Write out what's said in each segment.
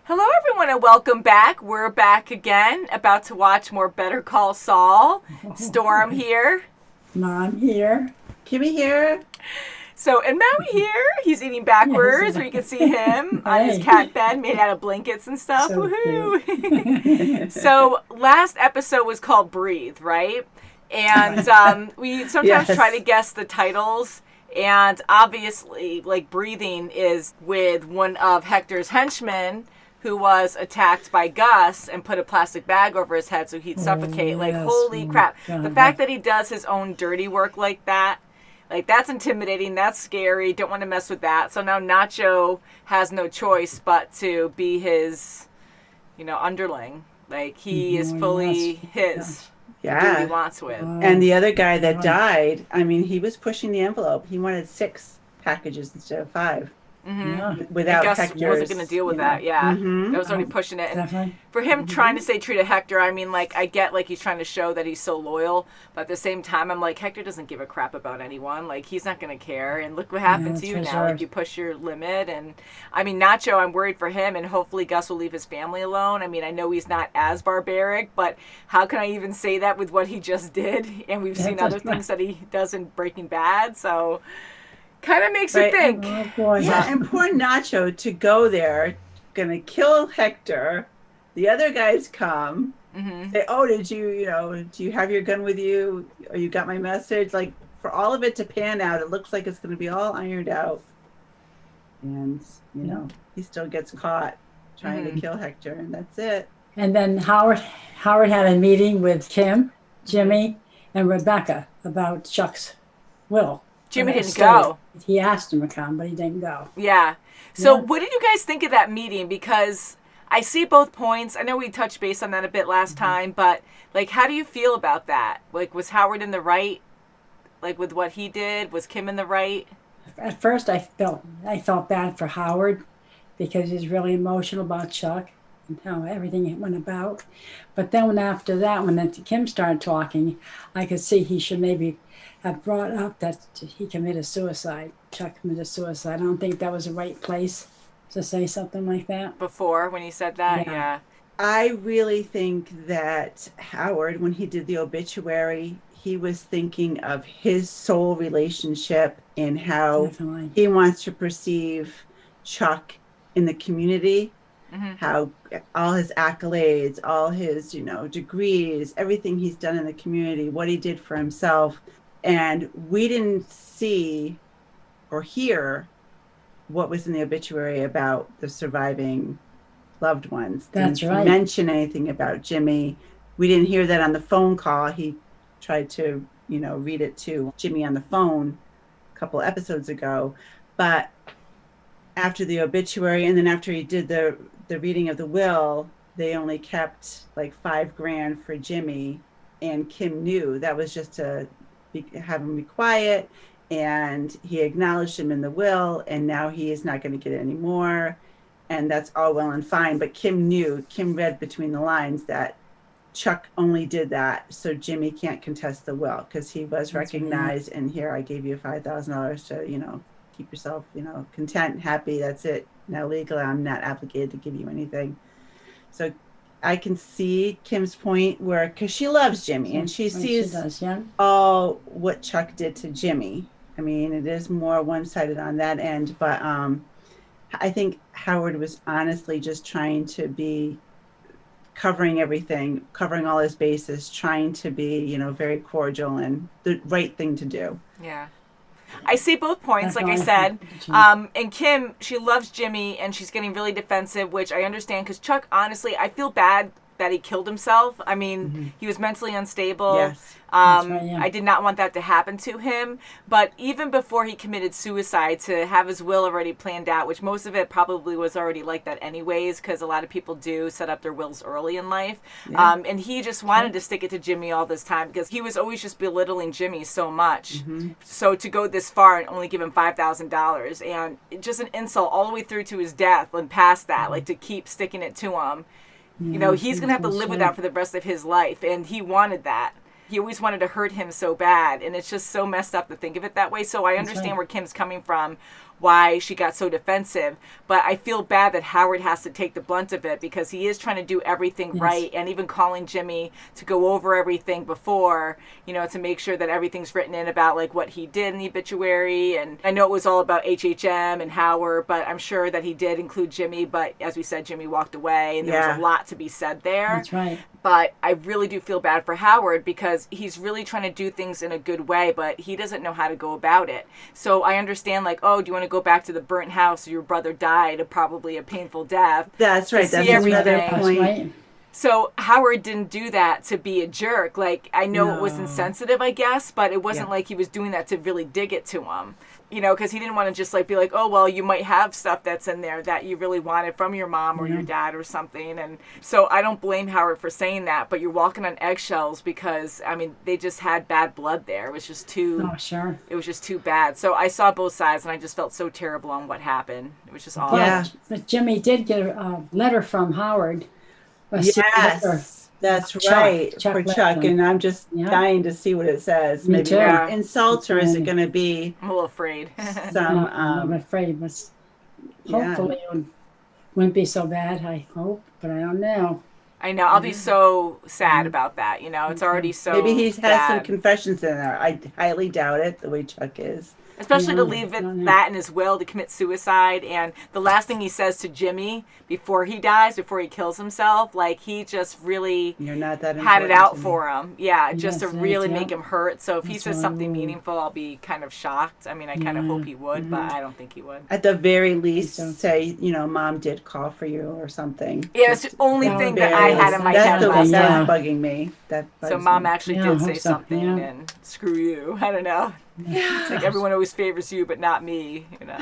Hello, everyone, and welcome back. We're back again, about to watch more Better Call Saul. Storm here. Mom here. Kimmy here. So, and Maui here. He's eating backwards, where you can see him on his cat bed made out of blankets and stuff. So Woohoo! So, last episode was called Breathe, right? And we sometimes try to guess the titles. And obviously, like, breathing is with one of Hector's henchmen who was attacked by Gus and put a plastic bag over his head so he'd suffocate. Like, holy crap. The fact that he does his own dirty work like that, like, that's intimidating. That's scary. Don't want to mess with that. So now Nacho has no choice but to be his, underling. Like, he is fully his. Yeah. Who he wants with. And the other guy that died, I mean, he was pushing the envelope. He wanted 6 packages instead of 5. Mm-hmm. Yeah. Without Gus Hector's, wasn't going to deal with that, yeah. That was already pushing it. And for him trying to stay true to Hector, I mean, like, I get, like, he's trying to show that he's so loyal, but at the same time, I'm like, Hector doesn't give a crap about anyone. Like, he's not going to care. And look what happened to you now. Like, you push your limit. And, I mean, Nacho, I'm worried for him, and hopefully Gus will leave his family alone. I mean, I know he's not as barbaric, but how can I even say that with what he just did? And we've seen other things that he does in Breaking Bad, so... Kind of makes you think. And poor Nacho to go there, gonna kill Hector. The other guys come, say, "Oh, did you, do you have your gun with you? Or you got my message?" Like, for all of it to pan out, it looks like it's gonna be all ironed out. And he still gets caught trying to kill Hector, and that's it. And then Howard had a meeting with Kim, Jimmy, and Rebecca about Chuck's will. Jimmy didn't go. He asked him to come, but he didn't go. Yeah. So what did you guys think of that meeting? Because I see both points. I know we touched base on that a bit last time, but, like, how do you feel about that? Like, was Howard in the right? Like, with what he did? Was Kim in the right? At first, I felt bad for Howard because he's really emotional about Chuck and how everything went about. But then after that, when Kim started talking, I could see he should maybe have brought up that he committed suicide. Chuck committed suicide. I don't think that was the right place to say something like that. Before, when he said that, yeah. I really think that Howard, when he did the obituary, he was thinking of his soul relationship and how he wants to perceive Chuck in the community. How all his accolades, all his, degrees, everything he's done in the community, what he did for himself. And we didn't see or hear what was in the obituary about the surviving loved ones. That's right. Didn't mention anything about Jimmy. We didn't hear that on the phone call. He tried to, read it to Jimmy on the phone a couple episodes ago. But after the obituary, and then after he did the reading of the will, they only kept like $5,000 for Jimmy, and Kim knew that was just to have him be quiet, and he acknowledged him in the will, and now he is not going to get any more, and that's all well and fine. But Kim read between the lines that Chuck only did that so Jimmy can't contest the will, because he was recognized, and here, I gave you $5,000 to keep yourself content and happy. That's it. Now legally I'm not obligated to give you anything. So I can see Kim's point because she loves Jimmy, and she sees all what Chuck did to Jimmy. I mean, it is more one-sided on that end, but I think Howard was honestly just trying to be covering everything, covering all his bases, trying to be, very cordial and the right thing to do. Yeah. I see both points, like I said. And Kim, she loves Jimmy, and she's getting really defensive, which I understand, because Chuck, honestly, I feel bad that he killed himself. I mean, he was mentally unstable. Yes. I did not want that to happen to him. But even before he committed suicide, to have his will already planned out, which most of it probably was already like that anyways, because a lot of people do set up their wills early in life. Yeah. And he just wanted to stick it to Jimmy all this time, because he was always just belittling Jimmy so much. So to go this far and only give him $5,000, and just an insult all the way through to his death and past that, like to keep sticking it to him. He's going to have to live with that for the rest of his life, and he wanted that. He always wanted to hurt him so bad, and it's just so messed up to think of it that way. So I understand where Kim's coming from why she got so defensive. But I feel bad that Howard has to take the blunt of it because he is trying to do everything right, and even calling Jimmy to go over everything before, you know, to make sure that everything's written in about like what he did in the obituary. And I know it was all about HHM and Howard, but I'm sure that he did include Jimmy. But as we said, Jimmy walked away, and there was a lot to be said there. That's right. But I really do feel bad for Howard because he's really trying to do things in a good way, but he doesn't know how to go about it. So I understand, like, oh, do you want to go back to the burnt house where your brother died, probably a painful death? That's right. That's another point. Right. So Howard didn't do that to be a jerk. Like, I know it was insensitive, I guess, but it wasn't like he was doing that to really dig it to him. You know, because he didn't want to just like be like, oh, well, you might have stuff that's in there that you really wanted from your mom or your dad or something. And so I don't blame Howard for saying that, but you're walking on eggshells because, I mean, they just had bad blood there. It was just too, it was just too bad. So I saw both sides and I just felt so terrible on what happened. It was just awful. But Jimmy did get a letter from Howard. Yes, that's right, for Chuck, and I'm just dying to see what it says. Me Maybe too. insults, or is it going to be? I'm a little afraid. Some, I'm afraid, but hopefully it wouldn't be so bad. I hope, but I don't know. I know. I'll be so sad about that. You know, it's already so. Maybe he has bad. some confessions in there. I highly doubt it. The way Chuck is. Especially to leave that in his will to commit suicide. And the last thing he says to Jimmy before he dies, before he kills himself, like he just really You're not that had it important out to me. for him. Yeah, just to Yes, really yeah. make him hurt. So if he That's says right. something meaningful, I'll be kind of shocked. I mean, I kind of hope he would, but I don't think he would. At the very least, so. say, you know, Mom did call for you or something. Yeah, it's the only thing that I had in my head last That's time. bugging me. That So bugs Mom me. actually Yeah, I did hope say so, something, yeah. and screw you. I don't know. It's like everyone always favors you, but not me. You know.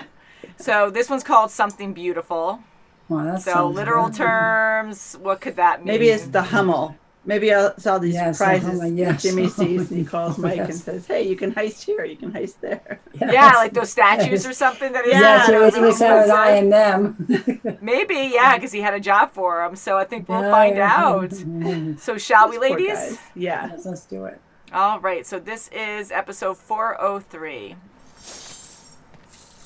So this one's called Something Beautiful. Well, that So sounds literal good. terms, what could that mean? Maybe it's the Hummel. Maybe it's all these Yes, prizes Hummel, that yes. Jimmy sees, and he calls Mike and Yes. says, "Hey, you can heist here, you can heist there." Yeah, like those statues or something that he Yes, had. it was Really an eye expensive. in them. Maybe, yeah, because he had a job for him. So I think we'll find out. So shall we, Poor ladies? guys. Yeah. Yes, let's do it. All right, so this is episode 403.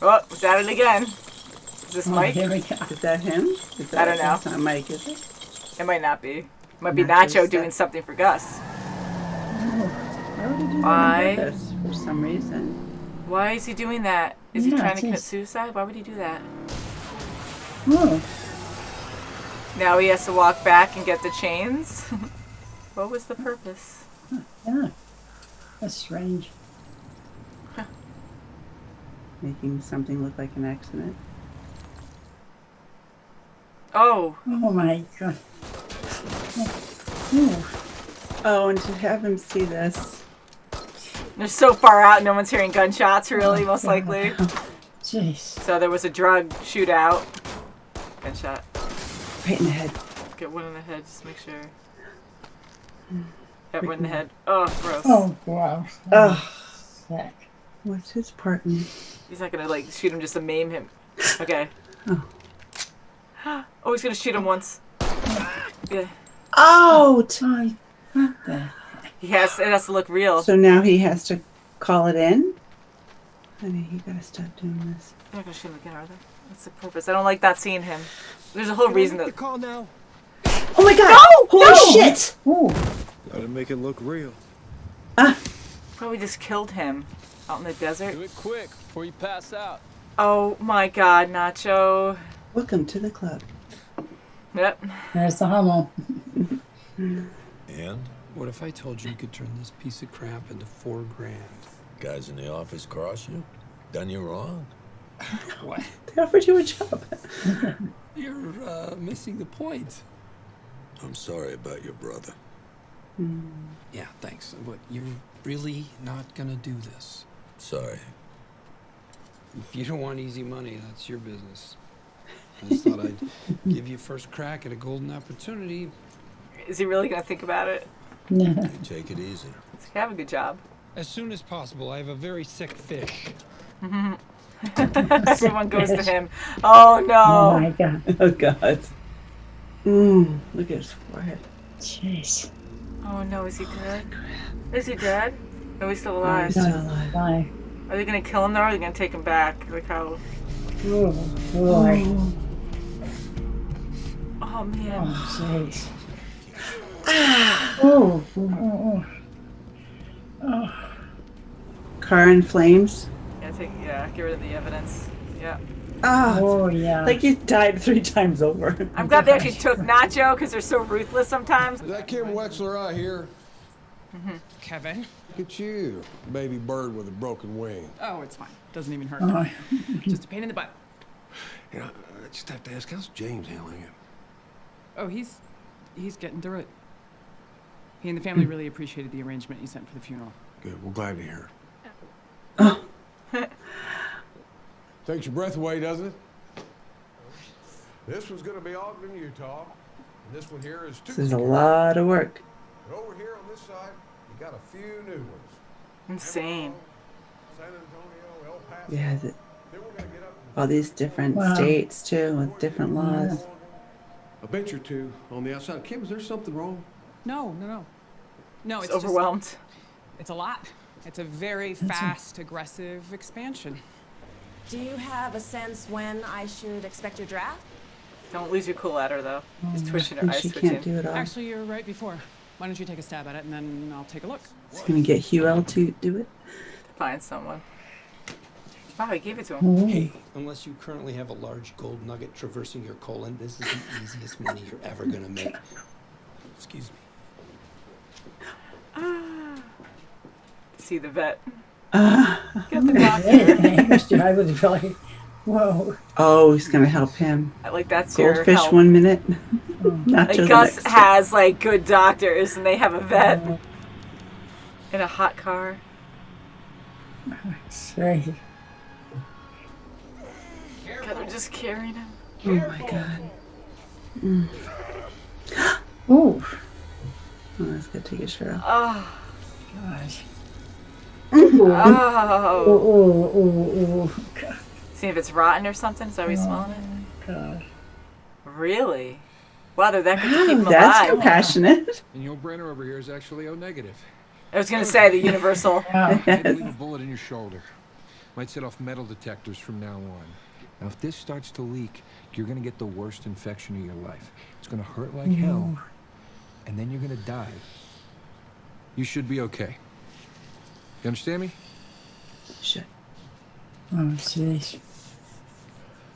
Oh, was that it again? Is this Mike? Here we go. Is that him? Is that, I don't know. That's not Mike, is it? It might not be. It might be Nacho's Nacho doing stuff. something for Gus. Why would he do that Why? on purpose for some reason? Why is he doing that? Is he Yeah, trying to commit jeez. suicide? Why would he do that? Oh, Now he has to walk back and get the chains? What was the purpose? yeah. That's strange. Making something look like an accident. Oh, Oh my God. Ooh. Oh, and to have him see this. they're so far out, no one's hearing gunshots, really, most likely. Jeez. So there was a drug shootout. Gunshot. Right in the head. Get one in the head, just make sure. Get one in the head. Oh, gross. Oh, wow. Oh, Heck. what's his part in? He's not gonna, like, shoot him just to maim him. Okay. Oh. Oh, he's gonna shoot him once. Yeah. Oh! Oh, what the? It has to look real. So now he has to call it in? Honey, you gotta stop doing this. They're not gonna shoot him again, are they? What's the purpose? I don't like that seeing him. There's a whole reason the that. call now. Oh my god! No! Holy No! shit! Ooh. Gotta make it look real. Probably just killed him out in the desert. Do it quick before you pass out. Oh my God, Nacho. Welcome to the club. Yep. There's the Hummel. And? What if I told you you could turn this piece of crap into $4 grand? Guys in the office cross you? Done you wrong? What? They offered you a job. You're missing the point. I'm sorry about your brother. Yeah, thanks. But you're really not gonna do this. Sorry. If you don't want easy money, that's your business. I just thought I'd give you first crack at a golden opportunity. Is he really gonna think about it? You take it easy. He's gonna have a good job. As soon as possible. I have a very sick fish. Everyone goes to him. Oh Oh no. my God. Oh god. Look at his forehead. Jeez. Oh no, is he dead? Is he dead? No, he's still alive. He's still alive. Bye. Are they gonna kill him though, or are they gonna take him back? Like how? Oh, boy. Oh man. Oh, jeez. Oh. Car in flames. Yeah, get rid of the evidence. Yeah. Oh, yeah. Like he died 3 times over. I'm glad they actually took Nacho because they're so ruthless sometimes. Is that Kim Wexler I hear? Kevin? Look at you, baby bird with a broken wing. Oh, it's fine. Doesn't even hurt. Oh. Just a pain in the butt. You know, I just have to ask, how's James handling it? Oh, he's getting through it. He and the family really appreciated the arrangement you sent for the funeral. Good, we're glad to hear Oh. it. Takes your breath away, doesn't it? This one's gonna be Ogden, Utah. And this one here is This is a lot of work. And over here on this side, you got a few new ones. Insane. San Antonio, El Paso. Yeah, Then we're gonna get up all these different states too with different laws. a bench or two on the outside. Kim, is there something wrong? No, It's it's overwhelmed. Just, it's a lot. It's a very fast, aggressive expansion. Do you have a sense when I should expect your draft? Don't lose your cool at her though. She's twitching her And eyes she twitching. can't do it all. Actually, you're right before. Why don't you take a stab at it and then I'll take a look. He's gonna get Hugh L to do it. Find someone. Wow, he gave it to him. Hey, unless you currently have a large gold nugget traversing your colon, this is the easiest money you're ever gonna make. Excuse me. See the vet. Get the doctor. I was really, whoa. Oh, he's gonna help him. Like that's your Goldfish help. 1 minute. Not Like till the Gus next. has like good doctors, and they have a vet in a hot car. Sorry. God, they're just carrying him. Oh my god. Oh, Oh, let's go take a shirt off. Oh, gosh. oh. Oh. God. See if it's rotten or something. Is that what he's smelling it? God. Really? Wow, they're that good to keep him That's alive. compassionate. And your Brenner over here is actually O negative. I was gonna say the universal. Wow. Had to leave a bullet in your shoulder. Might set off metal detectors from now on. Now, if this starts to leak, you're gonna get the worst infection of your life. It's gonna hurt like hell, and then you're gonna die. You should be okay. You understand me? Shit. Oh, jeez.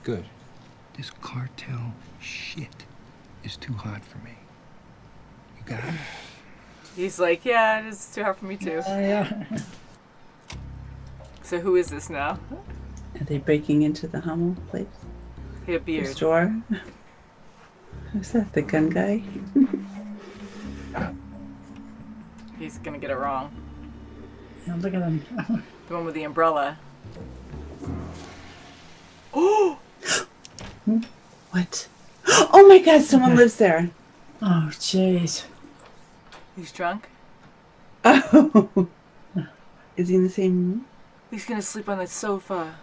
Good. This cartel shit is too hot for me. You got it? He's like, yeah, it is too hard for me too. Yeah. So who is this now? Are they breaking into the Hummel place? He had a The beard. store? Who's that? The gun guy? He's gonna get it wrong. Yeah, look at him. The one with the umbrella. Oh! What? Oh my god, someone lives there. Oh, jeez. He's drunk. Oh. Is he in the same room? He's gonna sleep on the sofa.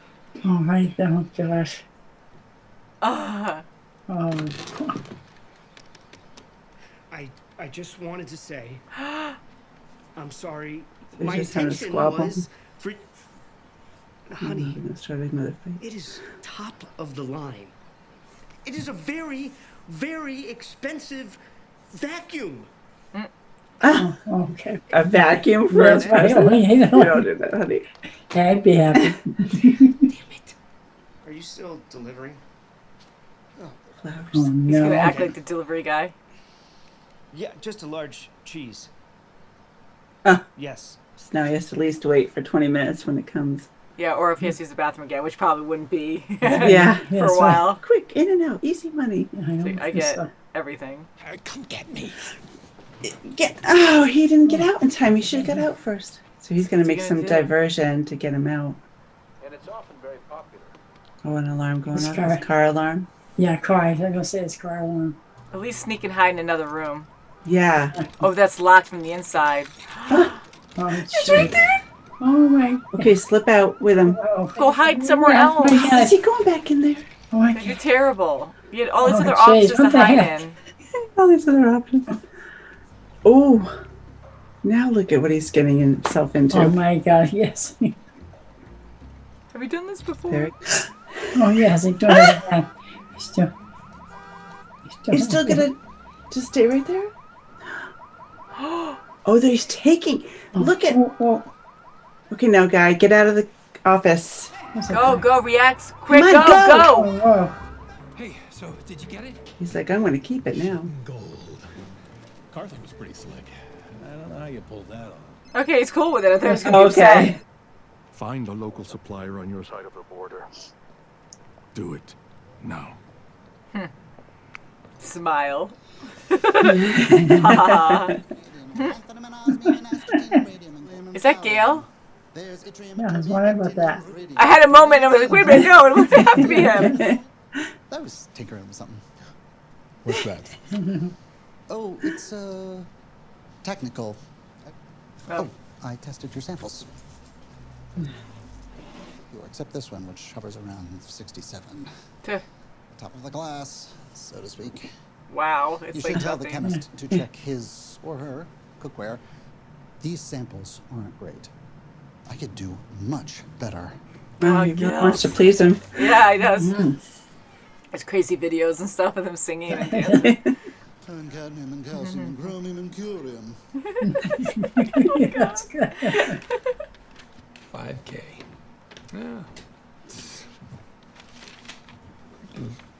Oh, right down, gosh. Ah. Oh. I just wanted to say, I'm sorry. So My he's just having a intention squabble? was for, honey, Let's start another fight. it is top of the line. It is a very, very expensive vacuum. Oh, okay. A vacuum for a That's right. person? You You know. don't do that, honey. Yeah, I'd be happy. Damn it. Are you still delivering? Flowers. Oh, He's gonna no. act like the delivery guy. Yeah, just a large cheese. Ah. Yes. So now he has to at least wait for 20 minutes when it comes. Yeah, or if he has to use the bathroom again, which probably wouldn't be Yeah. for Yes, a while. Quick, in and out, easy money. I know. I get everything. Come get me. Oh, he didn't get out in time. He should have got out first. So he's going to What's he make gonna some do? diversion to get him out. And it's often very popular. Oh, an alarm going It's off. car. His car alarm. Yeah, car. I'm going to say it's car one. At least sneak and hide in another room. Yeah. Oh, that's locked from the inside. Oh, it's right there. Oh, my. Okay, slip out with him. Oh, Go hide somewhere Yeah, else. my God. Is he going back in there? Oh, my That'd be God. terrible. You had all these Oh, other jeez, offices to what the hide heck? in. All these other options. Oh, now look at what he's getting himself into. Oh, my God. Yes. Have we done this before? There. Oh, yes, he told us that. He's still gonna just stay right there? Oh, he's taking. Look at. Okay, now, guy, get out of the office. Go, react. Quick, Come on, go. Oh, Hey, so did you get it? He's like, I'm going to keep it now. Gold. Carthy was pretty slick. I don't know how you pulled that off. Okay, he's cool with it. I thought he was going to be upset. Find a local supplier on your side of the border. Do it now. Smile. Is that Gail? yeah, I was wondering about that. I had a moment and I was like, wait a minute, no, it would have to be him. That was tinkering with something. What's that? Oh, it's technical. Oh, I tested your samples. Except this one, which hovers around 67. Top of the glass, so to speak. Wow, You it's should like tell the nothing. chemist to check his or her cookware. These samples aren't great. I could do much better. He wants to please him. Yeah, he does. There's crazy videos and stuff of them singing and dancing. Turn cadmium and calcium and chromium and curium. That's good. 5K. Yeah.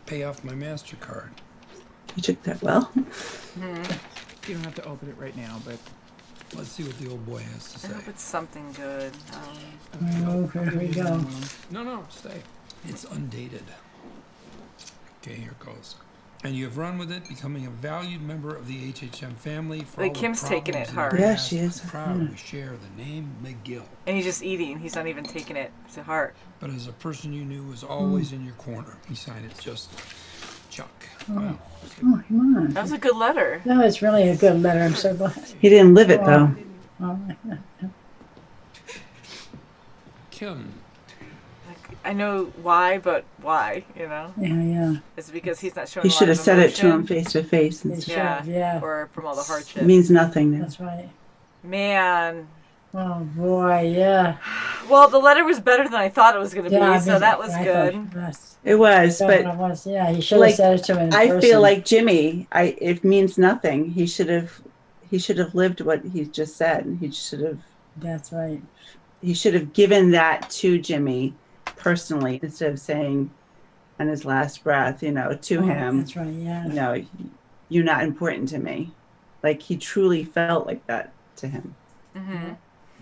Pay off my MasterCard. You took that well. You don't have to open it right now, but let's see what the old boy has to I say. hope it's something good. Oh, here we go. No, stay. It's undated. Okay, here goes. And you have run with it, becoming a valued member of the HHM family. For Like, all the Kim's taking it problems in hard. the Yeah, past, she is. I'm proud we share the name McGill. And he's just eating. He's not even taking it to heart. But as a person you knew was always in your corner. Beside it, just Chuck. Wow. Oh, come on. That was a good letter. No, it's really a good letter. I'm so glad. He didn't live it, though. Oh, Kim. I know why, but why, you know? Yeah. It's because he's not showing He a lot should have of said it to him emotion. face to face. He should have, yeah. Or from all the hardship. It means nothing now. That's right. Man. Oh, boy, yeah. Well, the letter was better than I thought it was going to Yeah, be, so that was I good. thought it was. It was, So but it was, yeah, he should have said it to him in I person. feel like Jimmy. It means nothing. He should have lived what he just said. That's right. He should have given that to Jimmy personally instead of saying on his last breath, to him. That's right, yeah. You're not important to me. Like, he truly felt like that to him. Mm-hmm.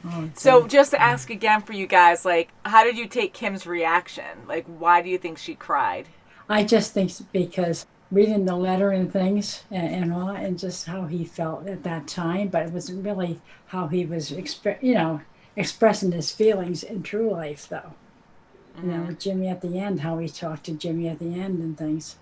Oh, So just to ask again for you guys, like, how did you take Kim's reaction? Like, why do you think she cried? I just think because reading the letter and things and all, and just how he felt at that time, but it wasn't really how he was expressing his feelings in true life, though. With Jimmy at the end, how he talked to Jimmy at the end and things,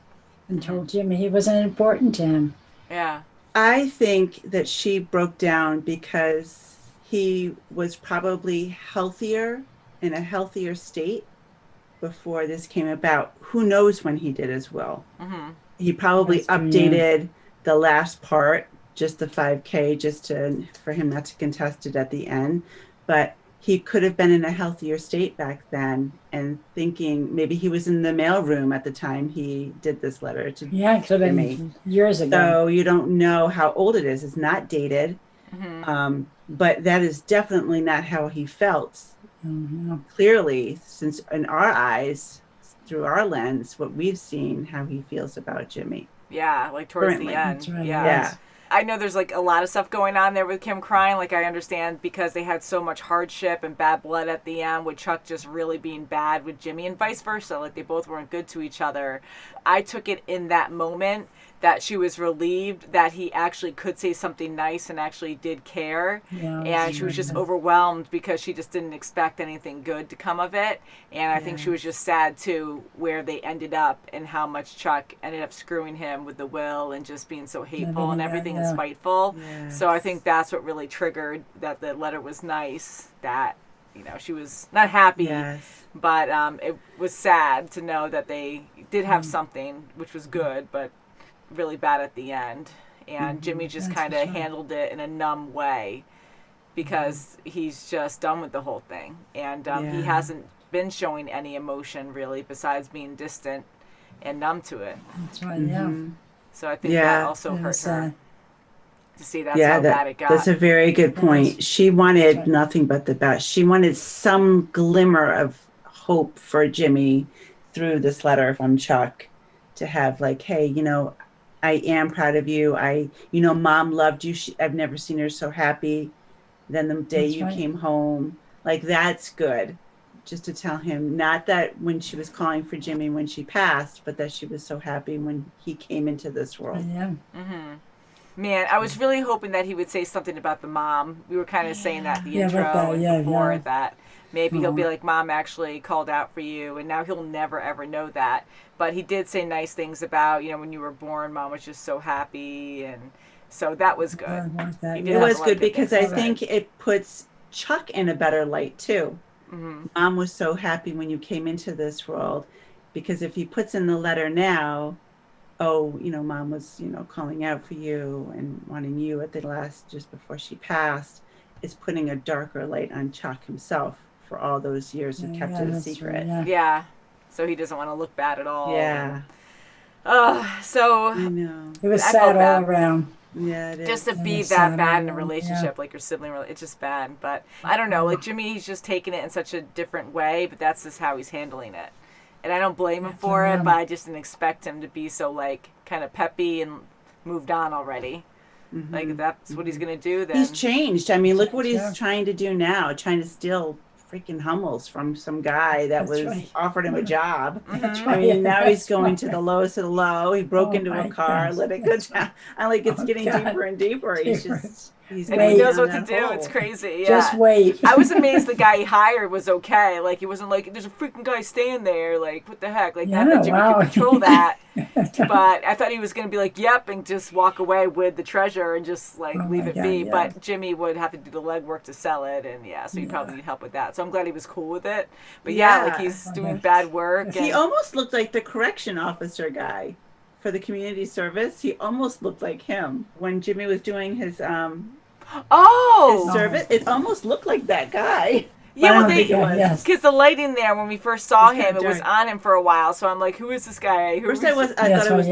and told Jimmy he wasn't important to him. Yeah. I think that she broke down because he was probably healthier, in a healthier state before this came about. Who knows when he did his will? Mm-hmm. He probably updated the last part, just the 5K, for him not to contest it at the end. But he could have been in a healthier state back then, and thinking maybe he was in the mailroom at the time he did this letter to it could have been years ago. So you don't know how old it is. It's not dated. Mm-hmm. But that is definitely not how he felt. Mm-hmm. Clearly, since in our eyes, through our lens, what we've seen, how he feels about Jimmy. Yeah, like towards Currently. the end. That's right, Yeah. I know there's like a lot of stuff going on there with Kim crying. Like, I understand because they had so much hardship and bad blood at the end, with Chuck just really being bad with Jimmy and vice versa. Like, they both weren't good to each other. I took it in that moment that she was relieved that he actually could say something nice and actually did care. Yeah, and she was just overwhelmed because she just didn't expect anything good to come of it. And I think she was just sad too where they ended up and how much Chuck ended up screwing him with the will and just being so hateful and everything and spiteful. Yes. So I think that's what really triggered that the letter was nice, that she was not happy, but it was sad to know that they did have something, which was good, but really bad at the end. And Jimmy just kind of handled it in a numb way because he's just done with the whole thing. And he hasn't been showing any emotion really besides being distant and numb to it. That's right, yeah. So I think that also hurt her to see that's how bad it got. That's a very good point. She wanted nothing but the best. She wanted some glimmer of hope for Jimmy through this letter from Chuck to have like, hey, you know, I am proud of you. Mom loved you. I've never seen her so happy. Then the day you came home, like that's good. Just to tell him, not that when she was calling for Jimmy when she passed, but that she was so happy when he came into this world. Yeah. Man, I was really hoping that he would say something about the mom. We were kind of saying that in the intro and before that. Maybe he'll be like, Mom actually called out for you, and now he'll never, ever know that. But he did say nice things about, when you were born, Mom was just so happy, and so that was good. It was good because I think it puts Chuck in a better light, too. Mom was so happy when you came into this world, because if he puts in the letter now, Mom was, calling out for you and wanting you at the last, just before she passed, it's putting a darker light on Chuck himself for all those years who kept it a secret. Yeah. So he doesn't want to look bad at all. Yeah. So I know. It was sad all around. Yeah, it is. Just to be that bad in a relationship, like your sibling, it's just bad. But I don't know, like Jimmy, he's just taking it in such a different way, but that's just how he's handling it. And I don't blame him for it, but I just didn't expect him to be so like kind of peppy and moved on already. Like if that's what he's gonna do, then he's changed. I mean, look what he's trying to do now, trying to steal freaking Hummels from some guy that offered him a job. I mean, now he's going to the lowest of the low. He broke into a car, let it go down. It's getting deeper and deeper. He's and he knows what to do. It's crazy. Yeah. Just wait. I was amazed the guy he hired was okay. Like, he wasn't like, there's a freaking guy staying there. Like, what the heck? Like, not that Jimmy could control that. But I thought he was going to be like, yep, and just walk away with the treasure and just, like, leave it be. Yeah. But Jimmy would have to do the legwork to sell it. And, so he'd probably need help with that. So I'm glad he was cool with it. But, like, he's doing bad work. He almost looked like the correction officer guy for the community service. He almost looked like him when Jimmy was doing his service. It almost looked like that guy. Yeah, well, because the lighting there when we first saw him, it was on him for a while. So I'm like, who is this guy? First, I thought it was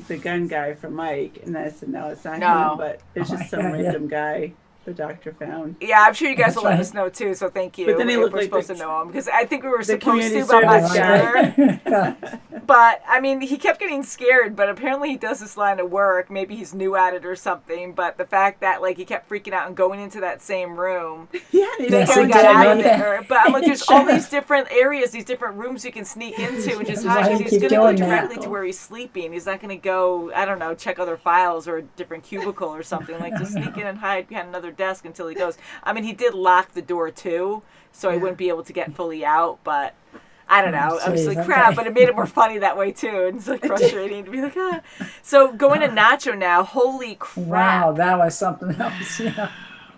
the gun guy from Mike, and I said, no, it's not him, but it's just some random guy the doctor found. Yeah, I'm sure you guys will let us know too. So thank you. But then he looked we're like supposed to know him because I think we were supposed to, but I'm not sure. But I mean, he kept getting scared. But apparently, he does this line of work. Maybe he's new at it or something. But the fact that like he kept freaking out and going into that same room, they kind of got out of there. But I'm like, there's all these different areas, these different rooms you can sneak into and just hide. Because he's going to go directly to where he's sleeping. He's not going to go, I don't know, check other files or a different cubicle or something. Like just sneak in and hide behind another desk until he goes. I mean, he did lock the door too, so I wouldn't be able to get fully out, but I don't know. I was like, crap, but it made it more funny that way too. And it's like frustrating to be like, ah. So going to Nacho now, holy crap. Wow, that was something else, yeah.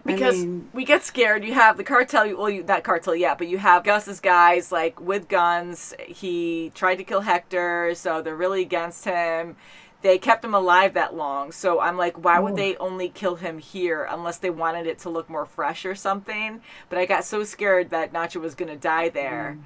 Because we get scared. You have the cartel, not cartel yet, but you have Gus's guys like with guns. He tried to kill Hector, so they're really against him. They kept him alive that long. So I'm like, why would they only kill him here unless they wanted it to look more fresh or something? But I got so scared that Nacho was going to die there.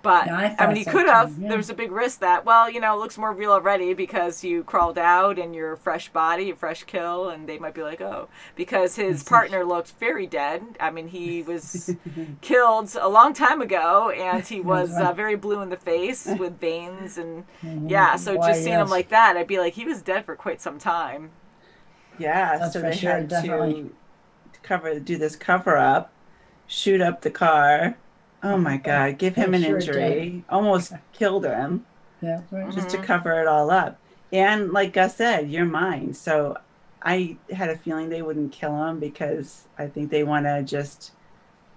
But, I mean, he could have. Yeah. There was a big risk that, it looks more real already because you crawled out and you're a fresh body, a fresh kill, and they might be like, oh. Because his partner looked very dead. I mean, he was killed a long time ago, and he was very blue in the face with veins. And, so just seeing him like that, I'd be like, he was dead for quite some time. Yeah, that's so they had to do this cover-up, shoot up the car. Oh my God, give him an injury. Almost killed him. Yeah, just to cover it all up. And like Gus said, you're mine. So I had a feeling they wouldn't kill him because I think they want to just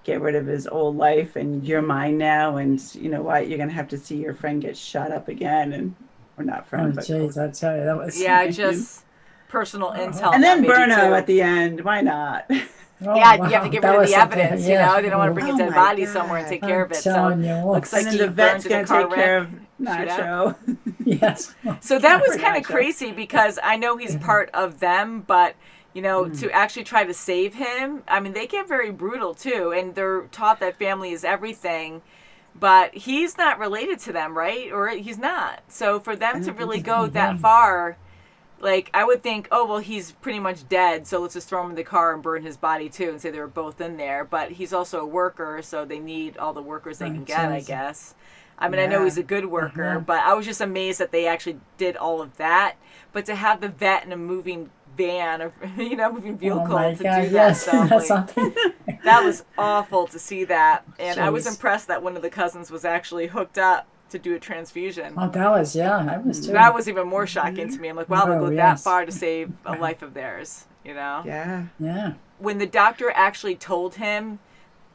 get rid of his old life and you're mine now. And you know what? You're going to have to see your friend get shot up again. And we're not friends. Oh, jeez, I tell you, that was... Yeah, just personal intel. And then burn him at the end. Why not? You have to get rid of the evidence, They don't want to bring a dead body somewhere and take care of it. So looks like the vet's going to take care of Nacho. Yes. So that was kind of crazy because I know he's part of them, but, to actually try to save him, I mean, they get very brutal too. And they're taught that family is everything. but he's not related to them, right? Or he's not. So for them to really go that Yeah. far, like, I would think, oh, well, he's pretty much dead, so let's just throw him in the car and burn his body too and say they were both in there. But he's also a worker, so they need all the workers they can get, I guess. I mean, I know he's a good worker, but I was just amazed that they actually did all of that. But to have the vet in a moving van or, moving vehicle to do that yes, stuff, that's like, something. that was awful to see that. And I was Jeez. impressed that one of the cousins was actually hooked up to do a transfusion. Oh, that was, I was too. That was even more shocking to me. I'm like, wow, they'll Oh, go that yes. far to save a life of theirs, Yeah. Yeah. When the doctor actually told him,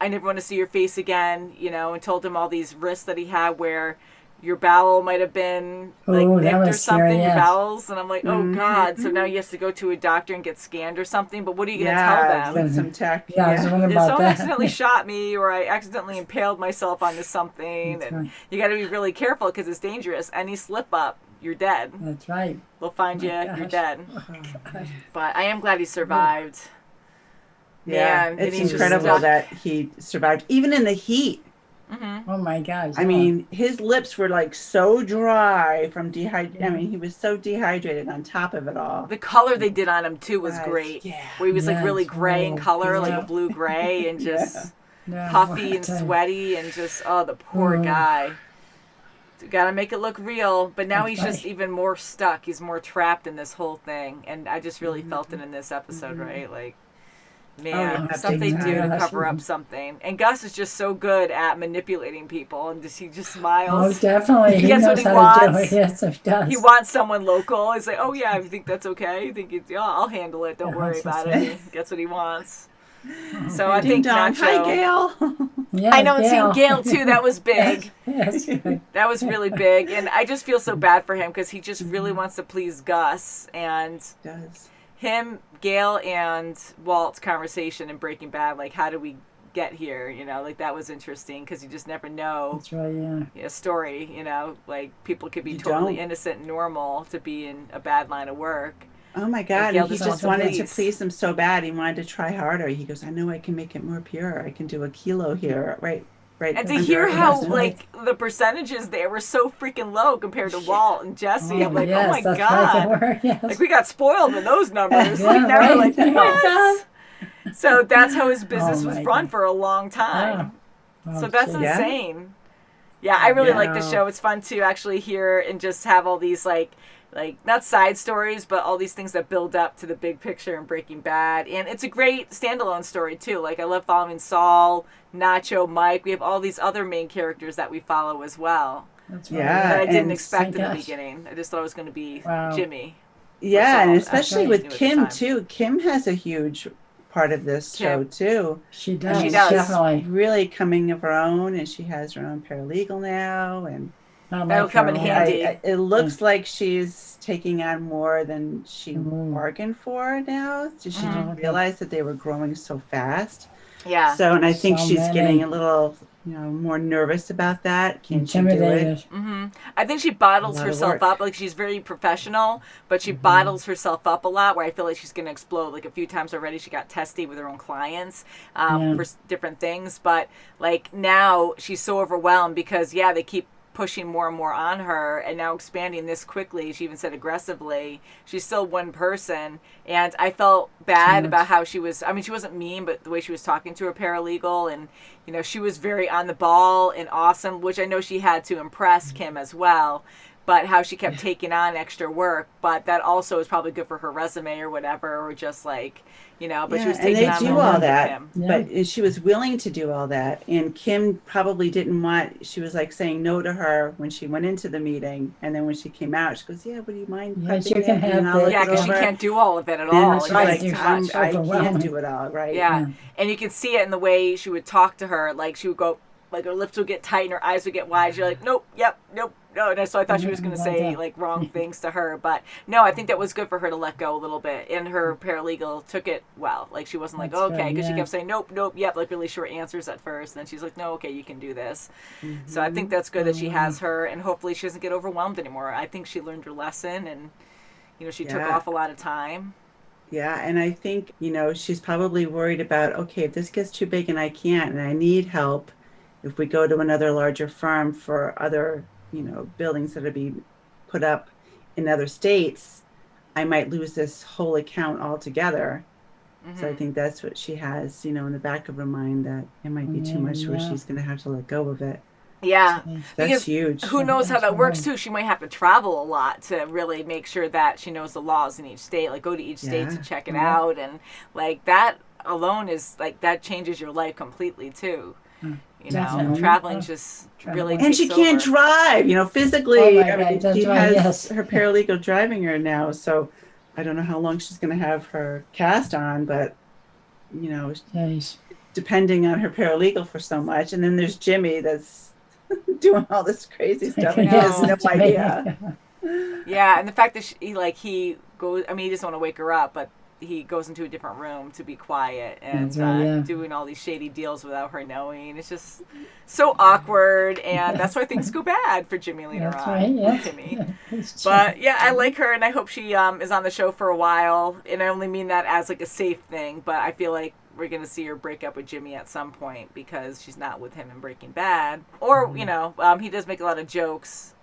I never want to see your face again, and told him all these risks that he had where your bowel might have been like Oh, that nipped or was something, scary, your yes. bowels. And I'm like, oh God. So now he has to go to a doctor and get scanned or something. But what are you going to tell them? With some tech. Yeah, I was wondering If about someone that. accidentally shot me or I accidentally impaled myself onto something, That's and right. you got to be really careful because it's dangerous. Any slip up, you're dead. That's right. They'll find you, gosh. you're dead. Oh, gosh. But I am glad he survived. Yeah, Man, it's and he's just incredible stuck. that he survived, even in the heat. Oh my gosh. I mean, his lips were like so dry from dehydration. I mean, he was so dehydrated on top of it all. The color they did on him too was Yes, great. yeah. Where he was like really Yes, gray in oh, color, like yeah. a blue gray, and just Yeah, puffy what and a- sweaty, and just the poor Mm. guy. Got to make it look real, but now That's he's just right. even more stuck. He's more trapped in this whole thing, and I just really Mm-hmm. felt it in this episode, right? Like, yeah, man, stuff they big do to time. cover up something. And Gus is just so good at manipulating people, and he just Oh, smiles. definitely. He gets knows what he how to do wants. it. Yes, he does. He wants someone local. He's like, oh yeah, you think that's okay? You think yeah, I'll handle it. Don't Yeah, worry that's about right. it. He gets what he wants. So I Ding think dong. Nacho. Hi, Gail. Yeah, I know, and Gail. seeing Gail too, that was big. Yes, good. That was really big, and I just feel so bad for him because he just really wants to please Gus, and Does. him, Gail, and Walt's conversation in Breaking Bad, like how did we get here? Like that was interesting because you just never know That's right, yeah. a story. Like people could be You totally don't. innocent and normal to be in a bad line of work. Oh my God. Gail And he just just wants to wanted to please. please him so bad. He wanted to try harder. He goes, I know I can make it more pure. I can do a kilo here. Right. And to under hear his how nose. like the percentages there were so freaking low compared to Walt and Jesse, I'm like, yes, oh my that's God. right, they were, yes. Like we got spoiled with those numbers. Yeah, like now we're right. like, Oh my what? So that's how his business Oh was my run God. for a long time. Oh, So that's gee. insane. Yeah, I really like the Yeah. show. It's fun to actually hear and just have all these like not side stories, but all these things that build up to the big picture in Breaking Bad. And it's a great standalone story too. Like I love following Saul, Nacho, Mike. We have all these other main characters that we follow as well. That's right. Yeah, That I didn't and- expect in the Gosh. beginning. I just thought it was going to be Wow. Jimmy. Yeah, and Saul, especially actually, with knew at the Kim time. too. Kim has a huge part of this show Kim. too. She does. She does. Definitely. Really coming of her own, and she has her own paralegal now, and Not That'll like come her in own. handy. it looks like she's taking on more than she Mm. bargained for now. She didn't okay. realize that they were growing so fast. Yeah. So, and I think So she's many. getting a little, more nervous about that. Can she do it? Intimidated. I think she bottles A lot of herself work. up. Like she's very professional, but she bottles herself up a lot. Where I feel like she's gonna explode. Like a few times already, she got testy with her own clients Yeah. for different things. But like now, she's so overwhelmed because they keep pushing more and more on her, and now expanding this quickly. She even said aggressively. She's still one person, and I felt bad about how she was. I mean, she wasn't mean, but the way she was talking to her paralegal, and she was very on the ball and awesome, which I know she had to impress Kim as well. But how she kept taking on extra work, but that also is probably good for her resume or whatever, or just like, but she was and taking they on do more all work with that, Kim. but she was willing to do all that. And Kim probably didn't want. She was like saying no to her when she went into the meeting, and then when she came out, she goes, "Yeah, would you mind?" Yes, prepping you can it? have And I'll the- look Yeah, it because she over." can't do all of it at Then all. she's It's like, too I much. can't do it all, right? Yeah. And you can see it in the way she would talk to her. Like she would go, like her lips would get tight and her eyes would get wide. You're like, nope, yep, nope, no. And so I thought she was going to say like wrong things to her, but no, I think that was good for her to let go a little bit. And her paralegal took it well. Like she wasn't like, That's okay, good, because she yeah. kept saying nope, nope, yep, like really short answers at first. And then she's like, no, okay, you can do this. So I think that's good that she has her, and hopefully she doesn't get overwhelmed anymore. I think she learned her lesson, and she took Yeah. off a lot of time. Yeah, and I think, she's probably worried about, okay, if this gets too big and I can't and I need help, if we go to another larger firm for other, buildings that are being put up in other states, I might lose this whole account altogether. So I think that's what she has, in the back of her mind, that it might be too much where she's going to have to let go of it. Yeah. That's because huge. Who knows how that works too? She might have to travel a lot to really make sure that she knows the laws in each state, like go to each state to check it out. And like that alone is like, that changes your life completely too. Traveling just really and she can't drive, physically. She has her paralegal driving her now, so I don't know how long she's going to have her cast on, but depending on her paralegal for so much. And then there's Jimmy that's doing all this crazy stuff, and he has no idea. Yeah, and the fact that he goes, he doesn't want to wake her up, but he goes into a different room to be quiet and doing all these shady deals without her knowing. It's just so awkward, and that's why things go bad for Jimmy later on. Timmy. But yeah, I like her, and I hope she is on the show for a while. And I only mean that as like a safe thing, but I feel like we're going to see her break up with Jimmy at some point because she's not with him in Breaking Bad. Or, he does make a lot of jokes.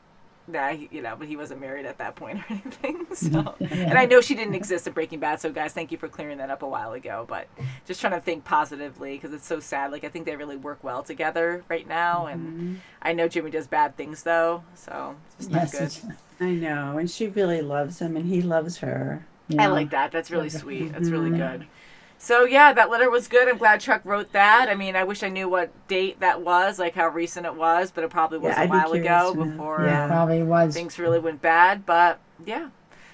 But he wasn't married at that point or anything. So, and I know she didn't exist in Breaking Bad. So, guys, thank you for clearing that up a while ago. But just trying to think positively because it's so sad. Like, I think they really work well together right now. And I know Jimmy does bad things, though. So, it's just not good. I know. And she really loves him, and he loves her. I like that. That's really sweet. That's really good. So, yeah, that letter was good. I'm glad Chuck wrote that. I wish I knew what date that was, like how recent it was, but it probably was a while ago before probably was. Things really went bad. But, yeah.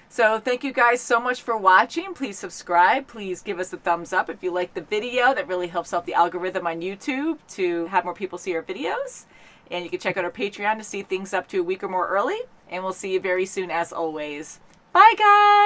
So, thank you guys so much for watching. Please subscribe. Please give us a thumbs up if you like the video. That really helps out the algorithm on YouTube to have more people see our videos. And you can check out our Patreon to see things up to a week or more early. And we'll see you very soon, as always. Bye, guys!